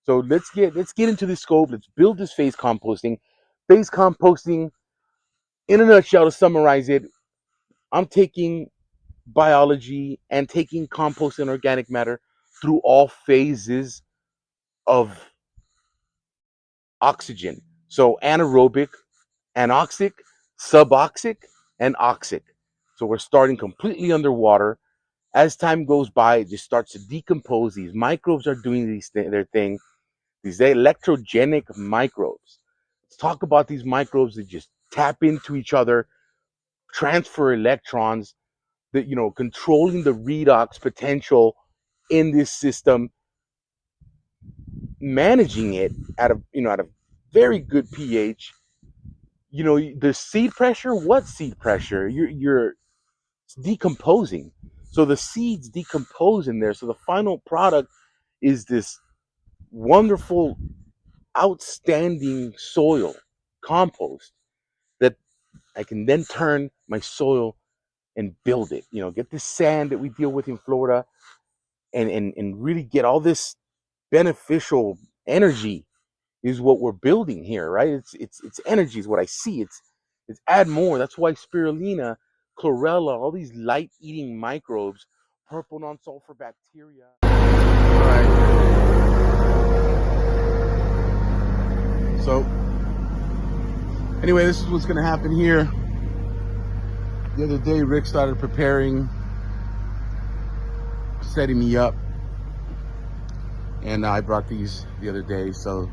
So let's get into the scope. Let's build this phase composting. Phase composting, in a nutshell, to summarize it, I'm taking biology and taking compost and organic matter through all phases of oxygen. So anaerobic, anoxic, suboxic, and oxic. So we're starting completely underwater. As time goes by, it just starts to decompose. These microbes are doing their thing. These electrogenic microbes. Let's talk about these microbes that just tap into each other, transfer electrons, that, controlling the redox potential in this system, managing it at a very good pH. The seed pressure. What seed pressure? You're decomposing. So the seeds decompose in there. So the final product is this wonderful, outstanding soil compost that I can then turn my soil and build it. Get this sand that we deal with in Florida, and really get all this beneficial energy is what we're building here, right? It's energy is what I see. It's add more. That's why spirulina, chlorella, all these light-eating microbes, purple non-sulfur bacteria. All right. So anyway, this is what's going to happen here. The other day, Rick started preparing, setting me up, and I brought these the other day. So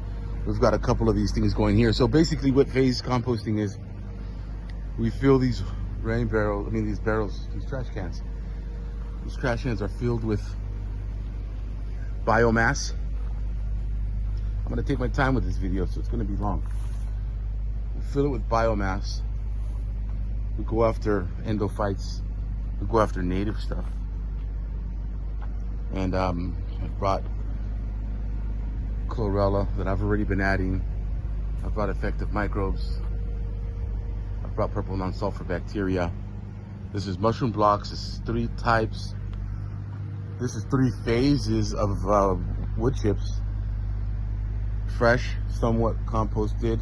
we've got a couple of these things going here. So basically what phase composting is, we fill these these trash cans. These trash cans are filled with biomass. I'm gonna take my time with this video, so it's gonna be long. We fill it with biomass. We go after endophytes. We go after native stuff. And I brought chlorella that I've already been adding. I brought effective microbes. I brought purple non-sulfur bacteria. This is mushroom blocks. This is 3 types. This is 3 phases of wood chips. Fresh, somewhat composted,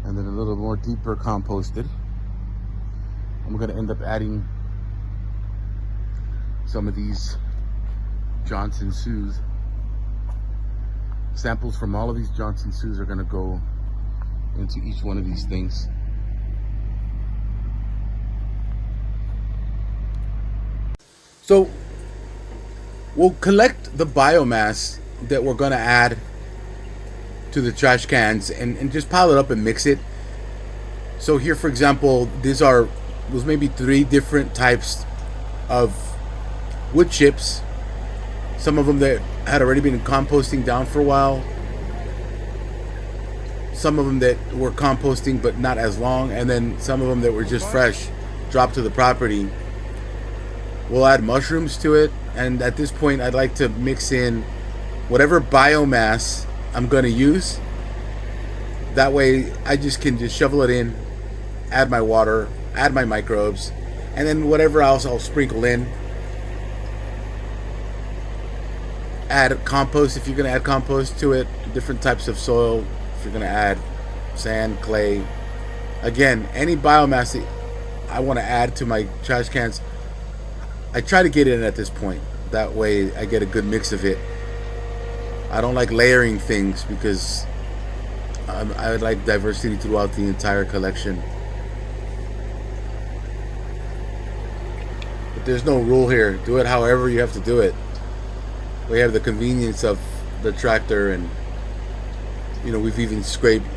and then a little more deeper composted. I'm gonna end up adding some of these Johnson Sues. Samples from all of these Johnson Sues are gonna go into each one of these things. So we'll collect the biomass that we're gonna add to the trash cans and just pile it up and mix it. So here, for example, was maybe 3 different types of wood chips. Some of them that had already been composting down for a while. Some of them that were composting but not as long, and then some of them that were just fresh, dropped to the property. We'll add mushrooms to it, and at this point I'd like to mix in whatever biomass I'm gonna use. That way I can just shovel it in, add my water, add my microbes, and then whatever else I'll sprinkle in. Add compost if you're gonna add compost to it, different types of soil if you're gonna add sand, clay. Again, any biomass that I want to add to my trash cans, I try to get in at this point. That way I get a good mix of it. I don't like layering things because I like diversity throughout the entire collection. But there's no rule here. Do it however you have to do it. We have the convenience of the tractor, and we've even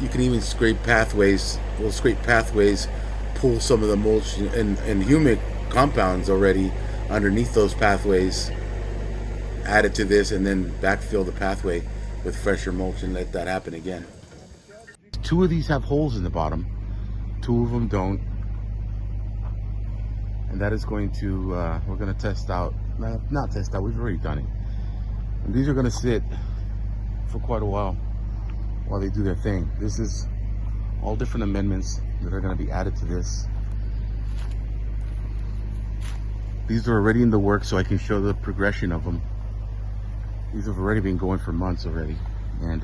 you can even scrape pathways. We'll scrape pathways, pull some of the mulch and humic compounds already underneath those pathways, add it to this, and then backfill the pathway with fresher mulch and let that happen again. 2 of these have holes in the bottom, 2 of them don't, and that is going to we're going to test out. Not test out, we've already done it. And these are going to sit for quite a while they do their thing. This is all different amendments that are going to be added to this. These are already in the works, so I can show the progression of them. These have already been going for months already. And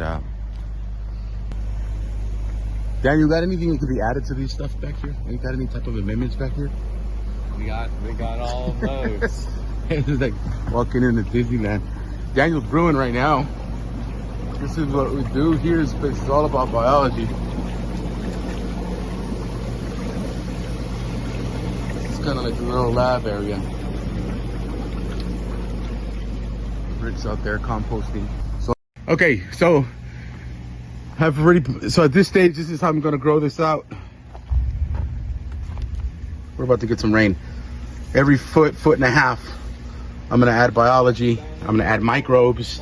Daniel, got anything that could be added to these stuff back here? Got any type of amendments back here? We got all of those. It's like walking into Disneyland. Daniel's brewing right now. This is what we do here. It's all about biology. It's kind of like a little lab area. Rick's out there composting. So okay, so at this stage, this is how I'm gonna grow this out. We're about to get some rain. Every foot and a half, I'm gonna add biology. I'm gonna add microbes.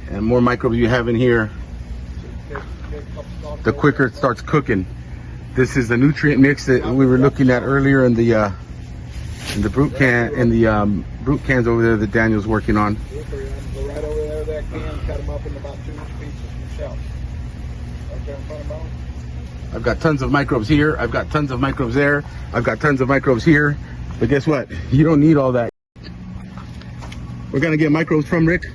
And the more microbes you have in here, the quicker it starts cooking. This is the nutrient mix that we were looking at earlier in the brute cans over there that Daniel's working on. Go right over there, that can, cut them up into about 2-inch pieces from shelves. Right there in front of them. I've got tons of microbes here. I've got tons of microbes there. I've got tons of microbes here. But guess what? You don't need all that. We're gonna get microbes from Rick.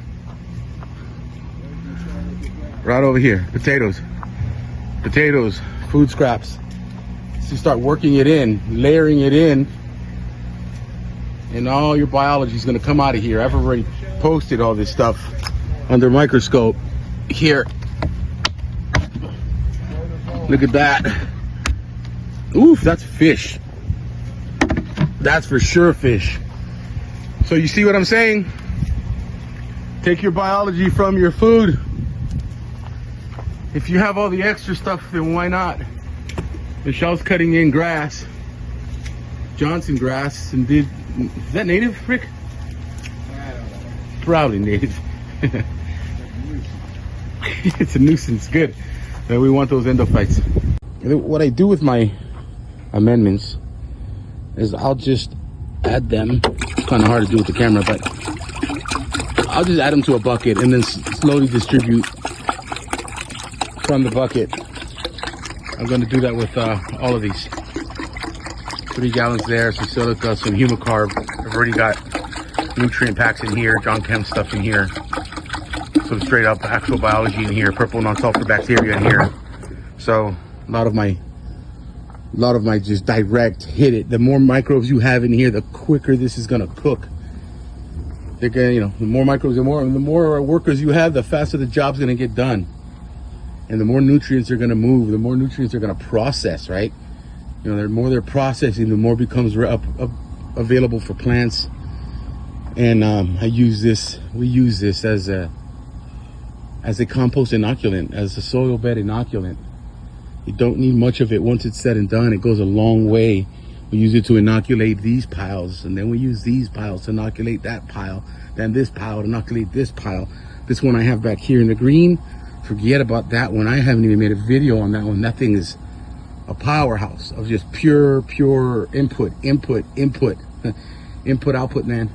Right over here. Potatoes, food scraps. So you start working it in, layering it in, and all your biology is gonna come out of here. I've already posted all this stuff under microscope here. Look at that. Oof, that's fish. That's for sure fish. So you see what I'm saying? Take your biology from your food. If you have all the extra stuff, then why not? Michelle's cutting in grass, Johnson grass, and is that native, Rick? I don't know. Probably native. It's a nuisance, good. We want those endophytes. What I do with my amendments is I'll just add them. It's kind of hard to do with the camera, but I'll just add them to a bucket and then slowly distribute from the bucket. I'm going to do that with all of these. 3 gallons there, some silica, some humicarb. I've already got nutrient packs in here, John Chem stuff in here, some straight up actual biology in here, purple non-sulfur bacteria in here. So a lot of my just direct hit it. The more microbes you have in here, the quicker this is gonna cook. They're gonna, the more microbes, the more workers you have, the faster the job's gonna get done. And the more nutrients are gonna move, the more nutrients are gonna process, right? The more they're processing, the more becomes available for plants. And we use this as a compost inoculant, as a soil bed inoculant. You don't need much of it. Once it's said and done, it goes a long way. We use it to inoculate these piles, and then we use these piles to inoculate that pile, then this pile to inoculate this pile. This one I have back here in the green, forget about that one. I haven't even made a video on that one. That thing is a powerhouse of just pure input, input, output, man.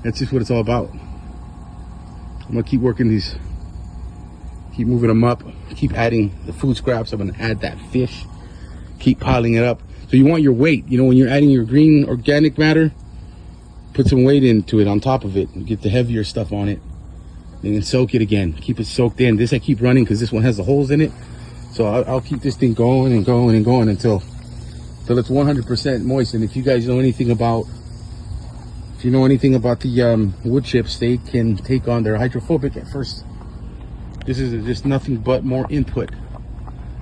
That's just what it's all about. I'm gonna keep working these, keep moving them up, keep adding the food scraps. I'm gonna add that fish, keep piling it up. So you want your weight, when you're adding your green organic matter, put some weight into it on top of it and get the heavier stuff on it, and then soak it again. Keep it soaked in. This I keep running because this one has the holes in it. So I'll keep this thing going and going and going until it's 100% moist. And if you guys know anything about, the wood chips, they can take on, they're hydrophobic at first. This is just nothing but more input.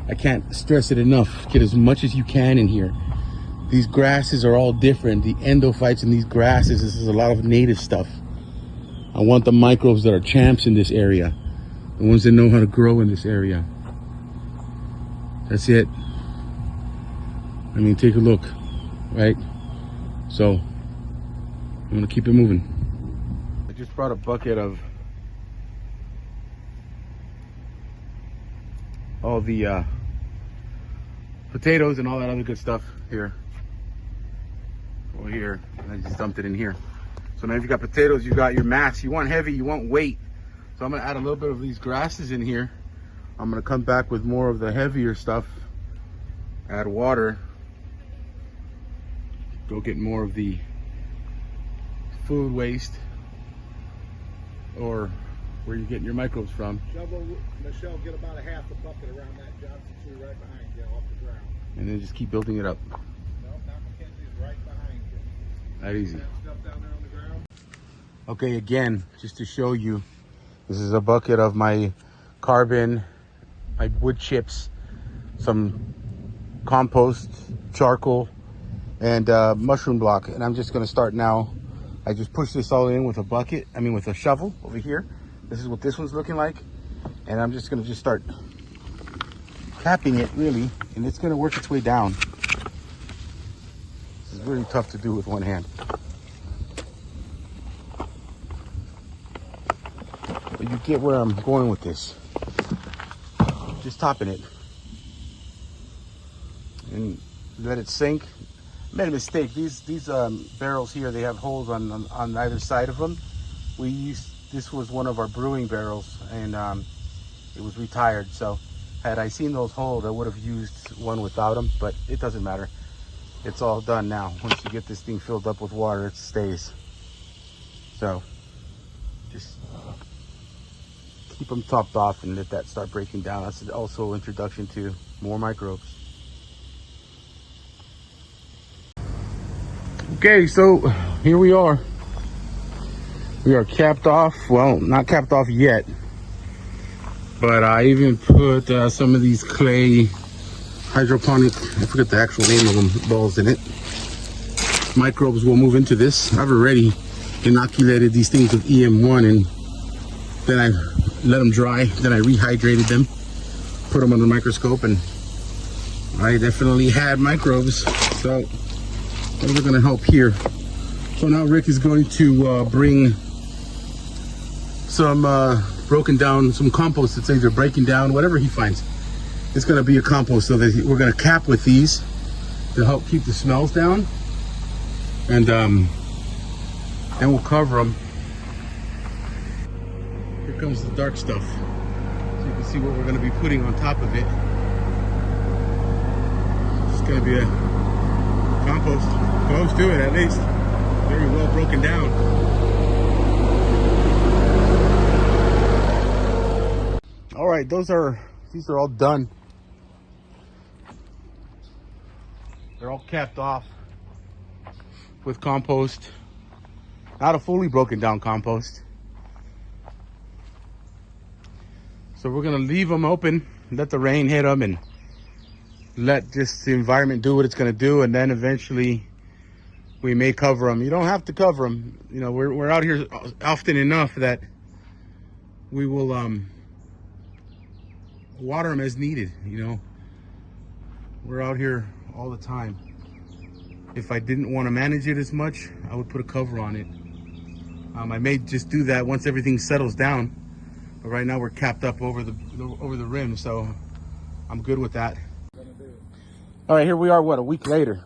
I can't stress it enough. Get as much as you can in here. These grasses are all different. The endophytes in these grasses, this is a lot of native stuff. I want the microbes that are champs in this area, the ones that know how to grow in this area. That's it. I mean, take a look, right? So I'm gonna keep it moving. I just brought a bucket of all the potatoes and all that other good stuff here. Over here, and I just dumped it in here. So now if you got potatoes, you got your mass. You want heavy, you want weight. So I'm gonna add a little bit of these grasses in here. I'm gonna come back with more of the heavier stuff. Add water. Go get more of the food waste or where you're getting your microbes from. Shovel, Michelle, get about a half a bucket around that Johnson tree right behind you off the ground. And then just keep building it up. No, not Mackenzie's right behind you. That easy. That stuff down there on the ground. Okay, again, just to show you, this is a bucket of my carbon, my wood chips, some compost, charcoal, and mushroom block. And I'm just gonna start now. I just push this all in with a bucket, with a shovel over here. This is what this one's looking like. And I'm just gonna start capping it really, and it's gonna work its way down. This is really tough to do with one hand. But you get where I'm going with this. Just topping it. And let it sink. Made a mistake. These barrels here, they have holes on either side of them. This was one of our brewing barrels, and it was retired. So had I seen those holes, I would have used one without them, but it doesn't matter. It's all done now. Once you get this thing filled up with water, it stays. So just keep them topped off and let that start breaking down. That's also an introduction to more microbes. Okay, so here we are. We are capped off. Well, not capped off yet, but I even put some of these clay hydroponic, I forget the actual name of them, balls in it. Microbes will move into this. I've already inoculated these things with EM1, and then I let them dry. Then I rehydrated them, put them under the microscope, and I definitely had microbes. So those are going to help here. So now Rick is going to bring some broken down, some compost that's either breaking down, whatever he finds. It's going to be a compost, so that we're going to cap with these to help keep the smells down, and then we'll cover them. Here comes the dark stuff, so you can see what we're going to be putting on top of it. It's going to be a compost, close to it at least, very well broken down. All right, these are all done. They're all capped off with compost. Not a fully broken down compost. So we're gonna leave them open, let the rain hit them, and let just the environment do what it's gonna do, and then eventually we may cover them. You don't have to cover them. You know, we're out here often enough that we will water them as needed. You know, we're out here all the time. If I didn't want to manage it as much, I would put a cover on it. I may just do that once everything settles down, but right now we're capped up over the rim, so I'm good with that. All right, here we are, what, a week later,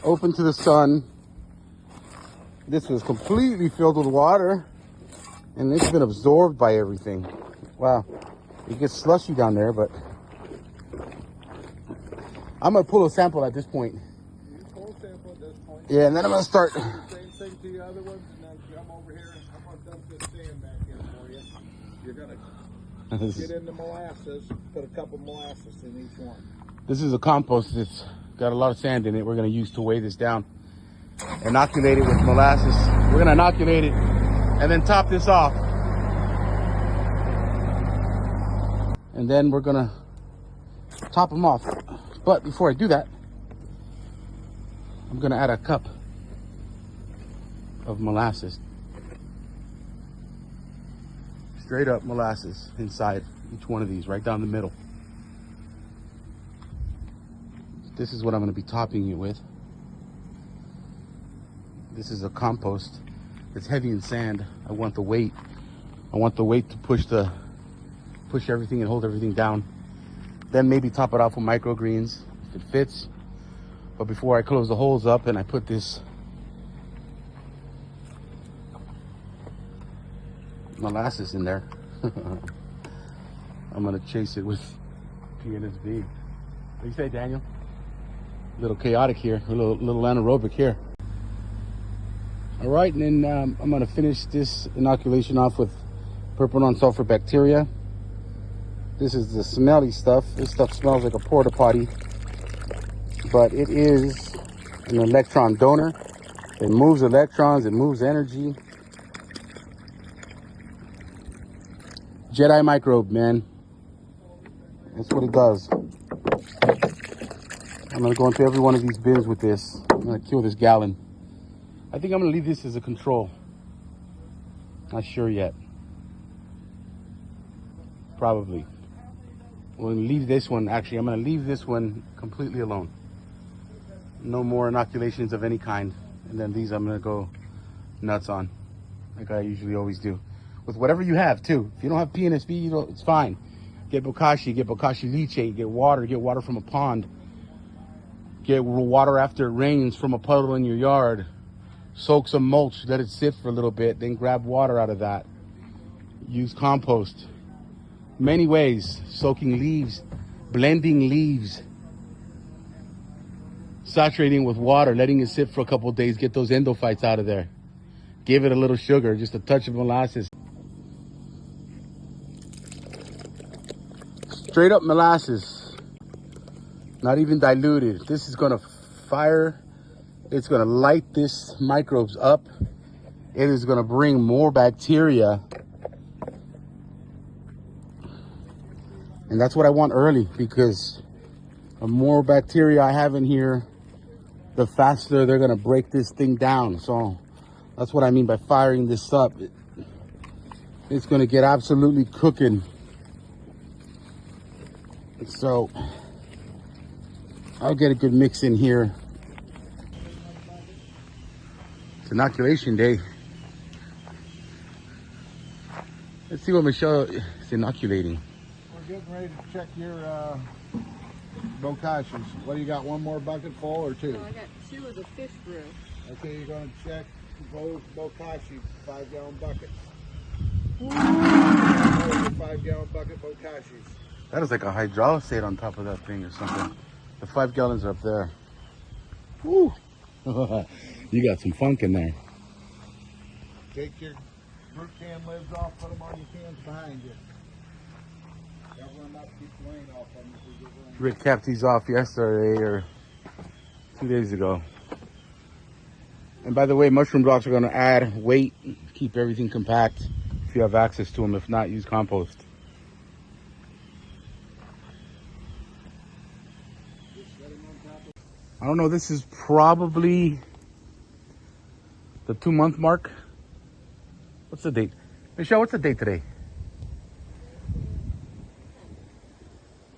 open to the sun. This was completely filled with water, and it's been absorbed by everything. Wow, it gets slushy down there, but I'm gonna pull a sample at this point. You pull a sample at this point. Yeah, and then I'm gonna start. Same thing to the other ones, and then come over here and I'm gonna dump this sand back in for you. You're gonna get in the molasses, put a couple molasses in each one. This is a compost that's got a lot of sand in it. We're gonna use to weigh this down. Inoculate it with molasses. We're gonna inoculate it and then top this off. And then we're gonna top them off. But before I do that, I'm gonna add a cup of molasses. Straight up molasses inside each one of these, right down the middle. This is what I'm gonna be topping it with. This is a compost. It's heavy in sand. I want the weight. I want the weight to push everything and hold everything down. Then maybe top it off with microgreens if it fits. But before I close the holes up and I put this molasses in there, I'm gonna chase it with PNSB. What do you say, Daniel? A little chaotic here, a little anaerobic here. All right, and then I'm gonna finish this inoculation off with purple non-sulfur bacteria. This is the smelly stuff. This stuff smells like a porta potty, but it is an electron donor. It moves electrons, it moves energy. Jedi microbe, man. That's what it does. I'm gonna go into every one of these bins with this. I'm gonna kill this gallon. I think I'm gonna leave this as a control. Not sure yet. Probably. We'll leave this one, actually, I'm gonna leave this one completely alone. No more inoculations of any kind. And then these I'm gonna go nuts on, like I usually always do. With whatever you have too. If you don't have PNSB, you don't, it's fine. Get bokashi lychee, get water from a pond. Get water after it rains from a puddle in your yard. Soak some mulch, let it sit for a little bit, then grab water out of that. Use compost. Many ways, soaking leaves, blending leaves, saturating with water, letting it sit for a couple of days, get those endophytes out of there. Give it a little sugar, just a touch of molasses. Straight up molasses. Not even diluted. This is gonna fire. It's gonna light this microbes up. It is gonna bring more bacteria. And that's what I want early, because the more bacteria I have in here, the faster they're gonna break this thing down. So that's what I mean by firing this up. It's gonna get absolutely cooking. So I'll get a good mix in here. It's inoculation day. Let's see what Michelle is inoculating. We're getting ready to check your bokashis. What do you got? One more bucket full or two? No, I got 2 of the fish brew. Okay, you're going to check both bokashi 5-gallon buckets. 5-gallon bucket bokashis. That is like a hydrolysate on top of that thing or something. The 5 gallons are up there. Woo! You got some funk in there. Take your root can lids off, put them on your cans behind you. Everyone not keep the rain off them if we get rain. Rick capped these off yesterday or 2 days ago. And by the way, mushroom blocks are going to add weight, keep everything compact if you have access to them. If not, use compost. I don't know, this is probably the 2-month mark. What's the date? Michelle, what's the date today?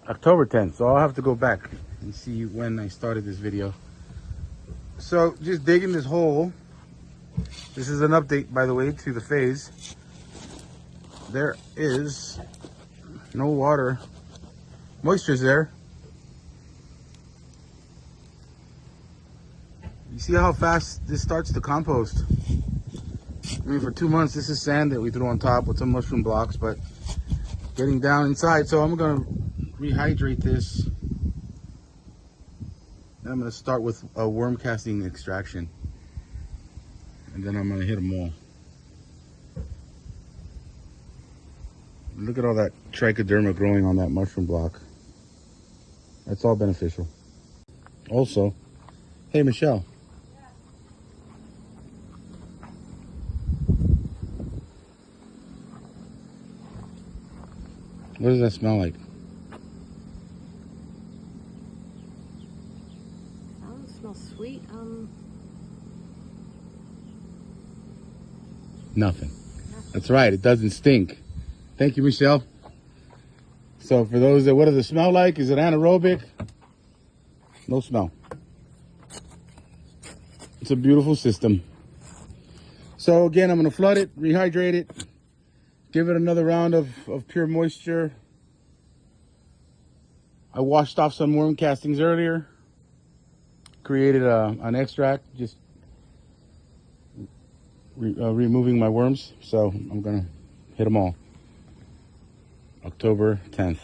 October 10th. So I'll have to go back and see when I started this video. So just digging this hole. This is an update, by the way, to the phase. There is no water. Moisture's there. You see how fast this starts to compost? I mean, for 2 months, this is sand that we threw on top with some mushroom blocks, but getting down inside. So I'm gonna rehydrate this. And I'm gonna start with a worm casting extraction. And then I'm gonna hit them all. Look at all that trichoderma growing on that mushroom block. That's all beneficial. Also, hey Michelle. What does that smell like? It smells sweet. Nothing. That's right, it doesn't stink. Thank you, Michelle. So for those that, what does it smell like? Is it anaerobic? No smell. It's a beautiful system. So again, I'm gonna flood it, rehydrate it, give it another round of pure moisture. I washed off some worm castings earlier, created an extract, just removing my worms. So I'm gonna hit them all. October 10th.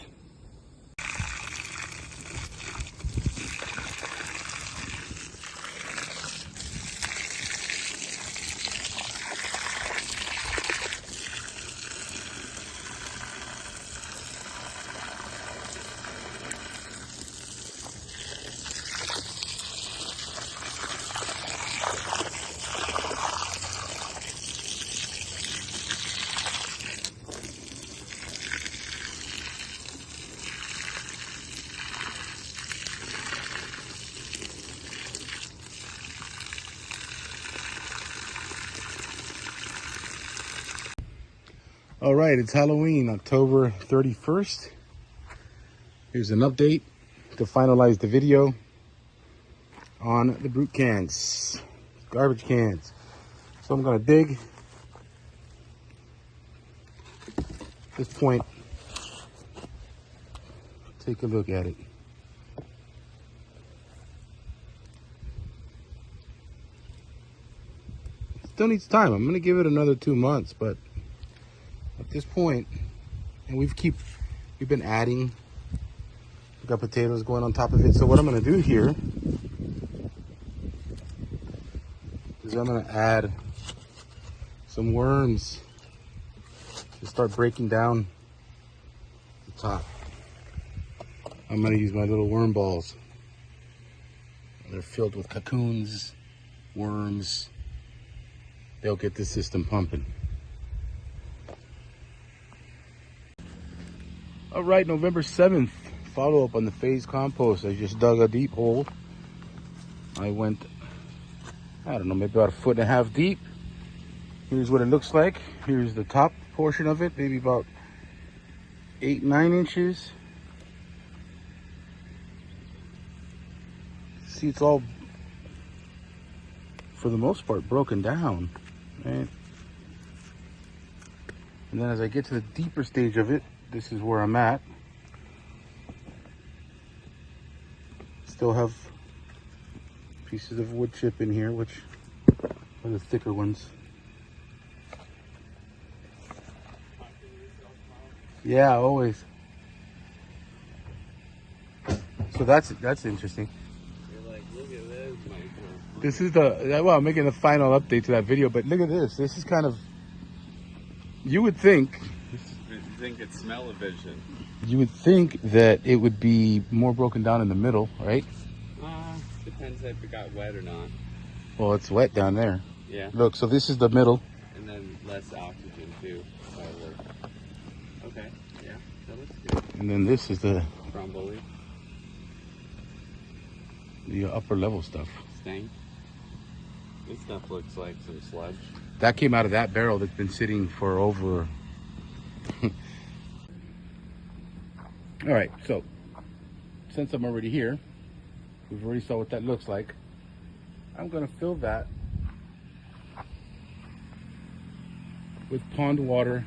All right, it's Halloween, October 31st. Here's an update to finalize the video on the brute cans, garbage cans. So I'm gonna dig. At this point, take a look at it. Still needs time. I'm gonna give it another 2 months, but at this point, and we've been adding. We got potatoes going on top of it. So what I'm gonna do here is I'm gonna add some worms to start breaking down the top. I'm gonna use my little worm balls. They're filled with cocoons, worms. They'll get the system pumping. All right, November 7th, follow up on the Phase Compost. I just dug a deep hole. I went, I don't know, maybe about 1.5 feet deep. Here's what it looks like. Here's the top portion of it, maybe about 8-9 inches. See, it's all, for the most part, broken down, right? And then as I get to the deeper stage of it, this is where I'm at. Still have pieces of wood chip in here, which are the thicker ones. Yeah, always. So that's interesting. You're like, look at this, Michael. This is well, I'm making the final update to that video, but look at this. This is kind of, you would think, You think it's smell-o-vision? you would think that it would be more broken down in the middle, right? Depends if it got wet or not. Well, it's wet down there. Yeah. Look, so this is the middle. And then less oxygen too. Okay. Yeah, that looks good. And then this is the Crumbly. upper level stuff. Stank. This stuff looks like some sludge. That came out of that barrel that's been sitting for over. All right, so since I'm already here, we've already saw what that looks like. I'm gonna fill that with pond water,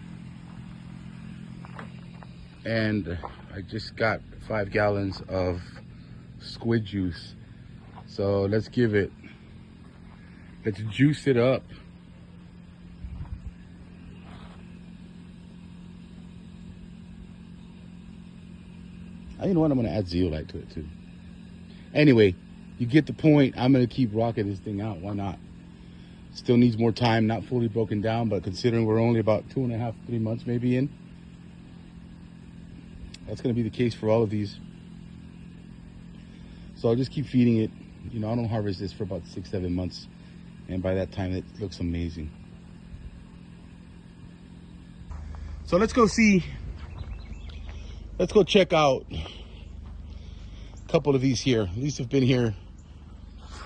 and I just got 5 gallons of squid juice. So let's juice it up. You know what? I'm gonna add zeolite to it too. Anyway, you get the point. I'm gonna keep rocking this thing out. Why not? Still needs more time, not fully broken down, but considering we're only about 2.5, 3 months maybe in, that's gonna be the case for all of these. So I'll just keep feeding it. You know, I don't harvest this for about 6-7 months, and by that time it looks amazing. So let's go check out a couple of these here. These have been here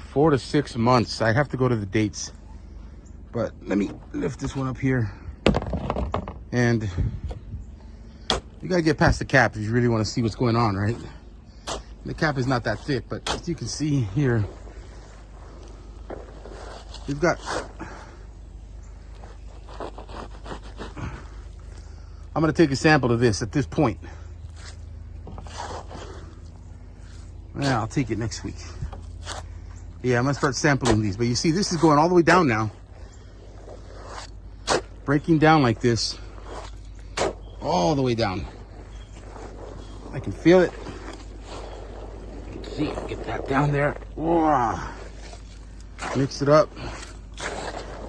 4 to 6 months. I have to go to the dates, but let me lift this one up here. And you gotta get past the cap if you really want to see what's going on, right? The cap is not that thick, but as you can see here, we've got, I'm gonna take a sample of this at this point. Yeah, I'll take it next week. Yeah, I'm gonna start sampling these, but you see this is going all the way down now. Breaking down like this, all the way down. I can feel it. See, get that down there. Whoa. Mix it up.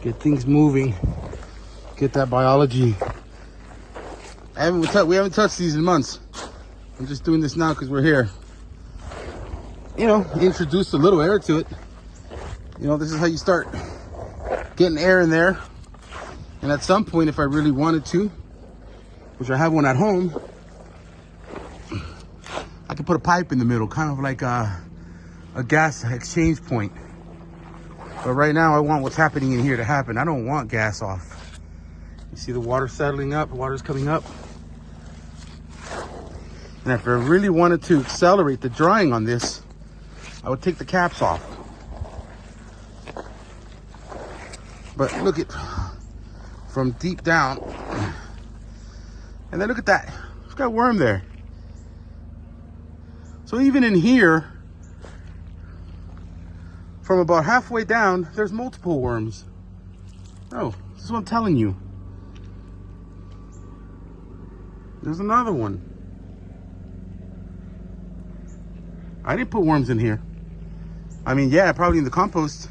Get things moving. Get that biology. We haven't touched these in months. I'm just doing this now because we're here. You know, introduce a little air to it. You know, this is how you start getting air in there. And at some point, if I really wanted to, which I have one at home, I could put a pipe in the middle, kind of like a gas exchange point. But right now I want what's happening in here to happen. I don't want gas off. You see the water settling up, the water's coming up. And if I really wanted to accelerate the drying on this, I would take the caps off. But look at, from deep down, and then look at that, it's got a worm there. So even in here, from about halfway down, there's multiple worms. Oh, this is what I'm telling you. There's another one. I didn't put worms in here. I mean, yeah, probably in the compost,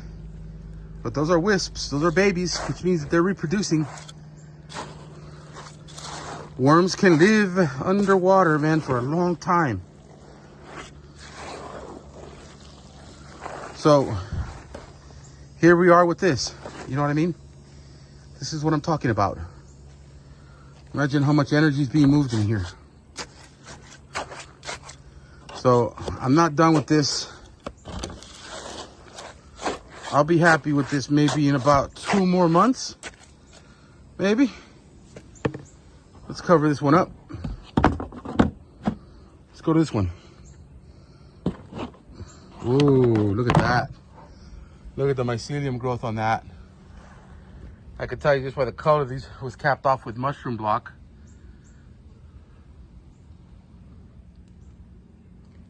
but those are wisps. Those are babies, which means that they're reproducing. Worms can live underwater, man, for a long time. So here we are with this. You know what I mean? This is what I'm talking about. Imagine how much energy is being moved in here. So I'm not done with this. I'll be happy with this maybe in about 2 more months. Maybe. Let's cover this one up. Let's go to this one. Ooh, look at that. Look at the mycelium growth on that. I could tell you just by the color, these was capped off with mushroom block.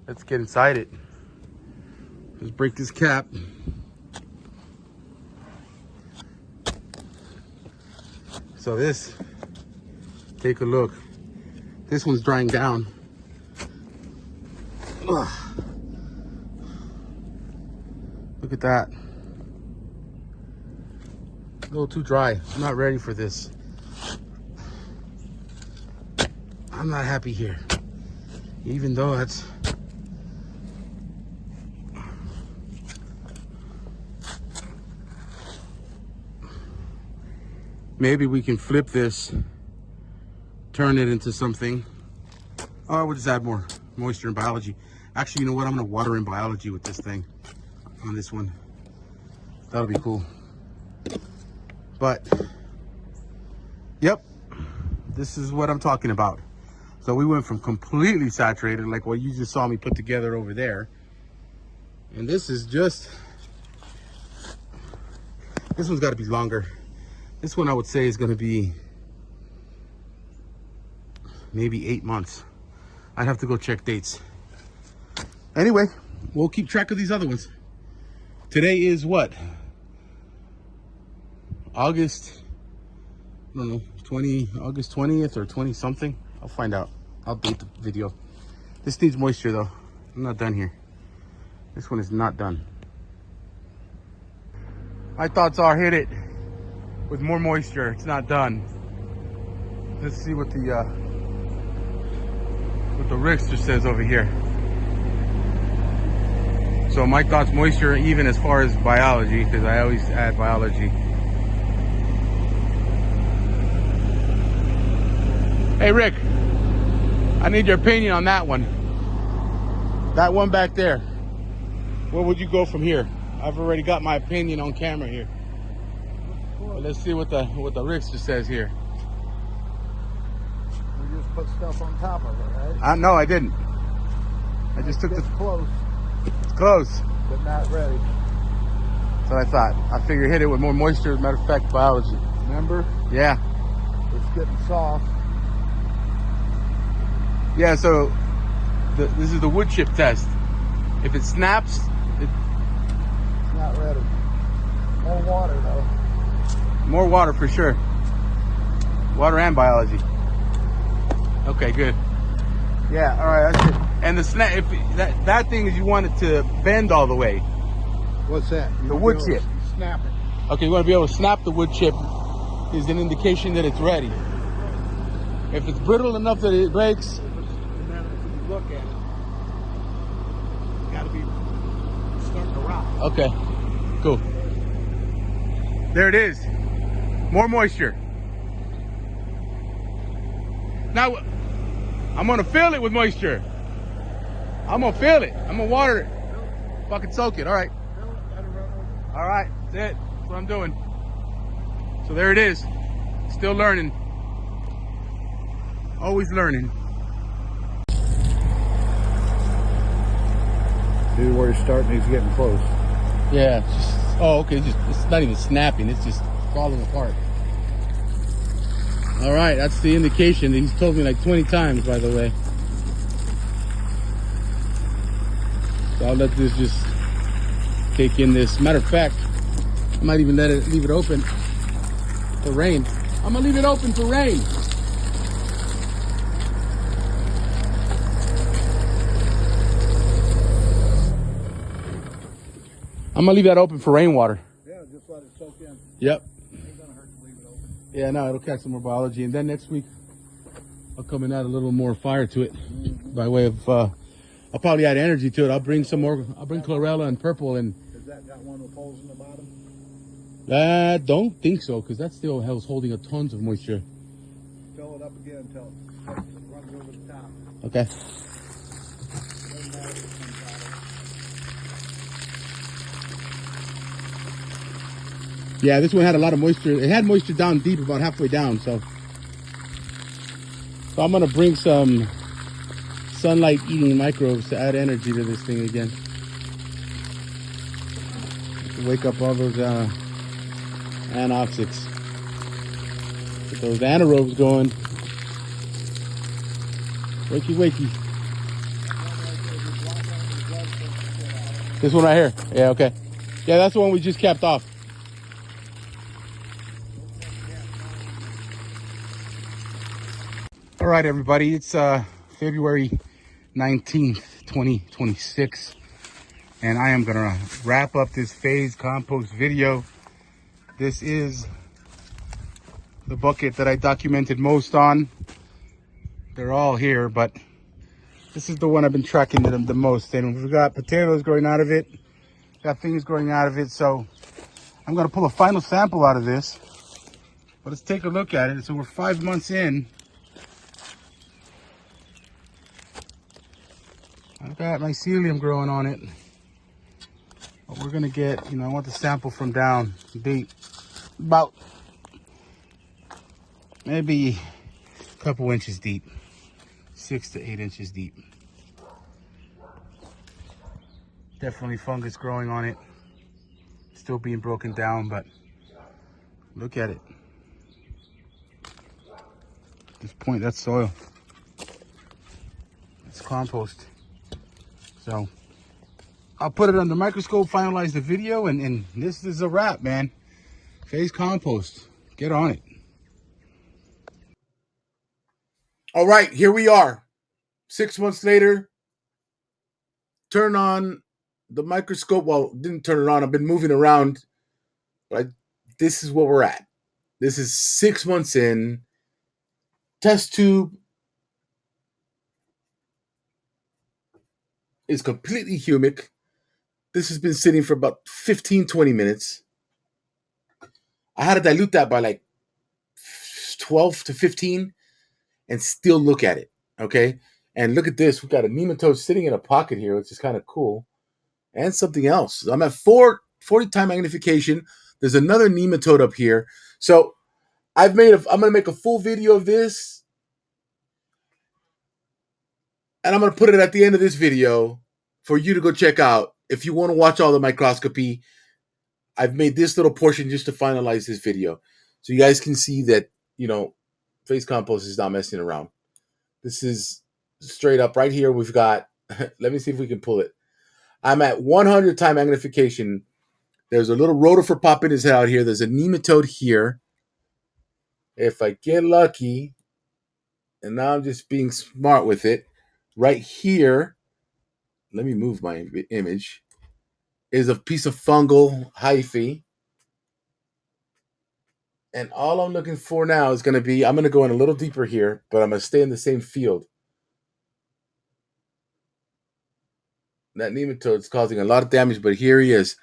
Let's get inside it. Let's break this cap. So this, take a look. This one's drying down. Ugh. Look at that. A little too dry. I'm not ready for this. I'm not happy here. Even though that's... Maybe we can flip this, turn it into something. Oh, we'll just add more moisture in biology. Actually, you know what? I'm gonna water in biology with this thing on this one. That'll be cool. But, yep, this is what I'm talking about. So we went from completely saturated, like what you just saw me put together over there. And this is just, this one's gotta be longer. This one I would say is gonna be maybe 8 months. I'd have to go check dates. Anyway, we'll keep track of these other ones. Today is what? August, I don't know, August 20th or 20 something. I'll find out. I'll date the video. This needs moisture though. I'm not done here. This one is not done. My thoughts are hit it with more moisture. It's not done. Let's see what the Richter says over here. So my thoughts, moisture, even as far as biology, because I always add biology. Hey Rick, I need your opinion on that one. That one back there. Where would you go from here? I've already got my opinion on camera here. Well, let's see what the Richter says here. We just put stuff on top of it, right? No, I didn't. I just took It's close, It's close. but not ready. That's what I thought. I figured hit it with more moisture. As a matter of fact, biology. Remember? Yeah. It's getting soft. Yeah, so this is the wood chip test. If it snaps, It's not ready. More water though. more water for sure. Water and biology. Okay, good. Yeah, all right, that's it. And the snap, if that thing is you want it to bend all the way. What's that? The wood chip. Snap it. Okay, you want to be able to snap the wood chip is an indication that it's ready. If it's brittle enough that it breaks. And then if you look at it, it's got to be starting to rot. Okay, cool. There it is. More moisture. Now, I'm gonna fill it with moisture. I'm gonna fill it. I'm gonna water it. Fucking soak it. All right. All right. That's it. That's what I'm doing. So there it is. Still learning. Always learning. See where he's starting, he's getting close. Yeah, just, oh, okay, it's not even snapping, it's just falling apart. All right, that's the indication. He's told me like 20 times, by the way. So I'll let this just take in this. Matter of fact, I might even leave it open for rain. I'm gonna leave it open for rain. I'm gonna leave that open for rainwater. Yeah, just let it soak in. Yep. Ain't gonna hurt to leave it open. Yeah, no, it'll catch some more biology. And then next week, I'll come and add a little more fire to it by way of, I'll probably add energy to it. I'll bring some more, I'll bring chlorella and purple. And Has that got one with holes in the bottom? I don't think so, because that still was holding a tons of moisture. Fill it up again until it runs over the top. Okay. Doesn't matter if it comes out. Yeah, this one had a lot of moisture. It had moisture down deep, about halfway down. So I'm gonna bring some sunlight eating microbes to add energy to this thing again. To wake up all those Anoxics. Get those anaerobes going. Wakey, wakey. This one right here. Yeah, okay. Yeah, that's the one we just capped off. All right, everybody. It's February 19th, 2026. And I am gonna wrap up this phase compost video. This is the bucket that I documented most on. They're all here, but this is the one I've been tracking the most. And we've got potatoes growing out of it, got things growing out of it. So I'm gonna pull a final sample out of this. But let's take a look at it. So we're 5 months in. I've got mycelium growing on it. But we're gonna get, I want the sample from down deep. About maybe a couple inches deep. 6 to 8 inches deep. Definitely fungus growing on it. Still being broken down, but look at it. At this point, that's soil. It's compost. So I'll put it under microscope, finalize the video, and this is a wrap, man. Phase compost. Get on it. All right, here we are. 6 months later. Turn on the microscope. Well, didn't turn it on. I've been moving around. But this is where we're at. This is 6 months in. Test tube is completely humic. This has been sitting for about 15, 20 minutes. I had to dilute that by like 12 to 15 and still look at it, okay? And look at this. We've got a nematode sitting in a pocket here, which is kind of cool. And something else. I'm at 40 time magnification. There's another nematode up here. So I'm going to make a full video of this. And I'm going to put it at the end of this video for you to go check out. If you want to watch all the microscopy, I've made this little portion just to finalize this video. So you guys can see that, phase compost is not messing around. This is straight up right here. We've got, let me see if we can pull it. I'm at 100 time magnification. There's a little rotifer popping his head out here. There's a nematode here. If I get lucky, and now I'm just being smart with it, right here, let me move my image, is a piece of fungal hyphae. And all I'm looking for now is going to be, I'm going to go in a little deeper here, but I'm going to stay in the same field. That nematode's causing a lot of damage, but here he is.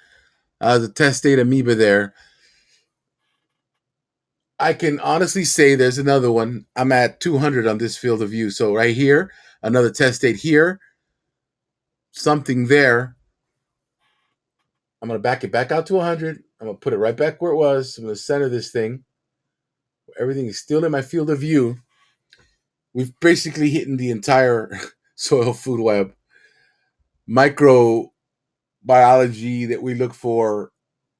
The testate amoeba there. I can honestly say there's another one. I'm at 200 on this field of view. So right here, another testate here. Something there. I'm going to back it back out to 100. I'm going to put it right back where it was. I'm going to center this thing. everything is still in my field of view. We've basically hit the entire soil food web. Microbiology that we look for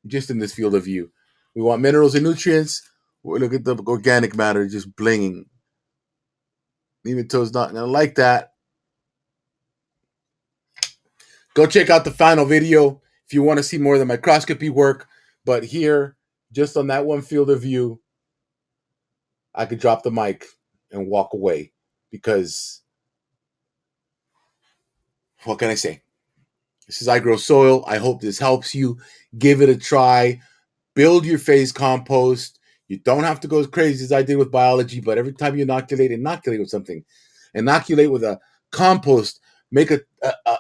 just in this field of view. We want minerals and nutrients. We look at the organic matter just blinging. Nematode's not going to like that. Go check out the final video if you want to see more of the microscopy work. But here, just on that one field of view, I could drop the mic and walk away because what can I say? This is I Grow Soil. I hope this helps you. Give it a try. Build your phase compost. You don't have to go as crazy as I did with biology, but every time you inoculate with something. Inoculate with a compost. Make an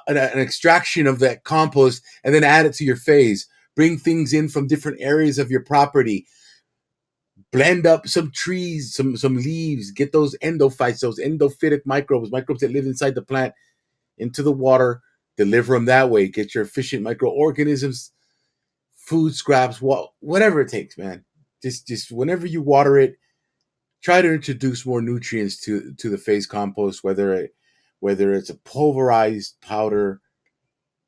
extraction of that compost and then add it to your phase. Bring things in from different areas of your property. Blend up some trees, some leaves. Get those endophytes, those endophytic microbes that live inside the plant, into the water. Deliver them that way. Get your efficient microorganisms, food scraps, whatever it takes, man. Just whenever you water it, try to introduce more nutrients to the phase compost, whether it's a pulverized powder,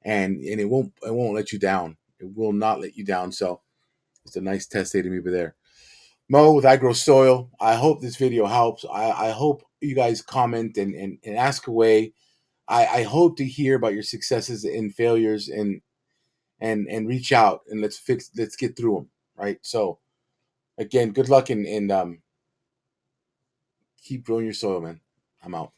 and it won't let you down. It will not let you down. So it's a nice test data maybe there. Mo with I Grow Soil. I hope this video helps. I hope you guys comment and ask away. I hope to hear about your successes and failures and reach out and let's get through them. Right. So again, good luck and keep growing your soil, man. I'm out.